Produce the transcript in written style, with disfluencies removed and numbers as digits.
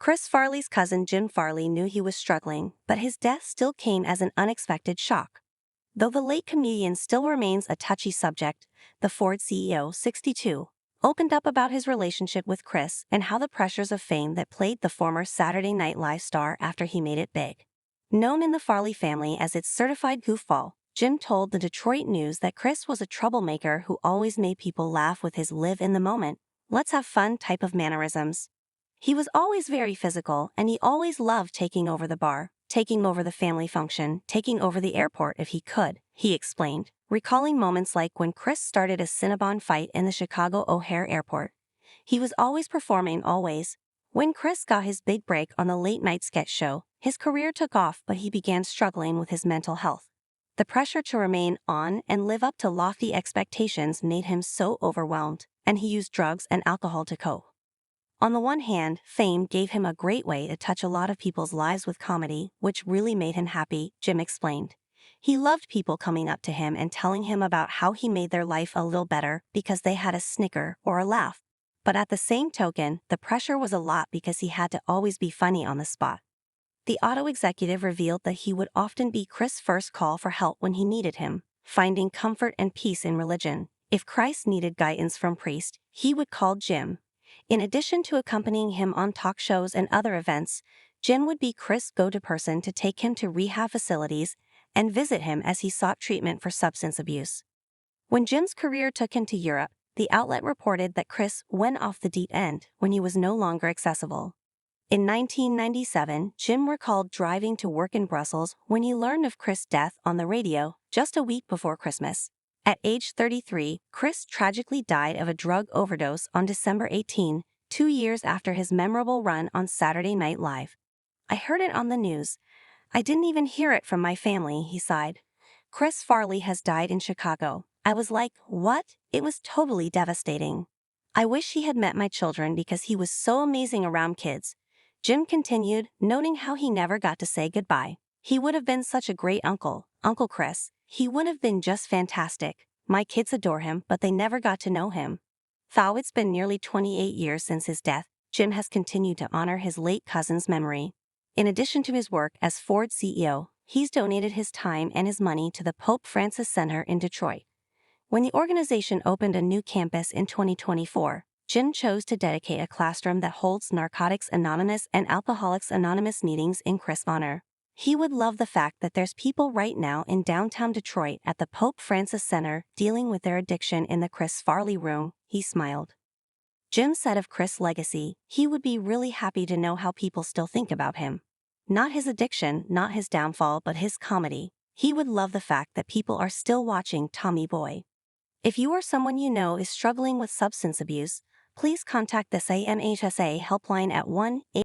Chris Farley's cousin Jim Farley knew he was struggling, but his death still came as an unexpected shock. Though the late comedian still remains a touchy subject, the Ford CEO, 62, opened up about his relationship with Chris and how the pressures of fame that plagued the former Saturday Night Live star after he made it big. Known in the Farley family as its certified goofball, Jim told the Detroit News that Chris was a troublemaker who always made people laugh with his live in the moment, let's have fun type of mannerisms. He was always very physical, and he always loved taking over the bar, taking over the family function, taking over the airport if he could, he explained, recalling moments like when Chris started a Cinnabon fight in the Chicago O'Hare Airport. He was always performing, always. When Chris got his big break on the late-night sketch show, his career took off, but he began struggling with his mental health. The pressure to remain on and live up to lofty expectations made him so overwhelmed, and he used drugs and alcohol to cope. On the one hand, fame gave him a great way to touch a lot of people's lives with comedy, which really made him happy, Jim explained. He loved people coming up to him and telling him about how he made their life a little better because they had a snicker or a laugh. But at the same token, the pressure was a lot because he had to always be funny on the spot. The auto executive revealed that he would often be Chris' first call for help when he needed him, finding comfort and peace in religion. If Christ needed guidance from priest, he would call Jim. In addition to accompanying him on talk shows and other events, Jim would be Chris' go-to person to take him to rehab facilities and visit him as he sought treatment for substance abuse. When Jim's career took him to Europe, the outlet reported that Chris went off the deep end when he was no longer accessible. In 1997, Jim recalled driving to work in Brussels when he learned of Chris' death on the radio just a week before Christmas. At age 33, Chris tragically died of a drug overdose on December 18, 2 years after his memorable run on Saturday Night Live. I heard it on the news. I didn't even hear it from my family, he sighed. Chris Farley has died in Chicago. I was like, what? It was totally devastating. I wish he had met my children because he was so amazing around kids. Jim continued, noting how he never got to say goodbye. He would have been such a great uncle, Uncle Chris. He would have been just fantastic. My kids adore him, but they never got to know him. Though it's been nearly 28 years since his death, Jim has continued to honor his late cousin's memory. In addition to his work as Ford CEO, he's donated his time and his money to the Pope Francis Center in Detroit. When the organization opened a new campus in 2024, Jim chose to dedicate a classroom that holds Narcotics Anonymous and Alcoholics Anonymous meetings in Christ's honor. He would love the fact that there's people right now in downtown Detroit at the Pope Francis Center dealing with their addiction in the Chris Farley room, he smiled. Jim said of Chris' legacy, he would be really happy to know how people still think about him. Not his addiction, not his downfall, but his comedy. He would love the fact that people are still watching Tommy Boy. If you or someone you know is struggling with substance abuse, please contact the SAMHSA helpline at 1-800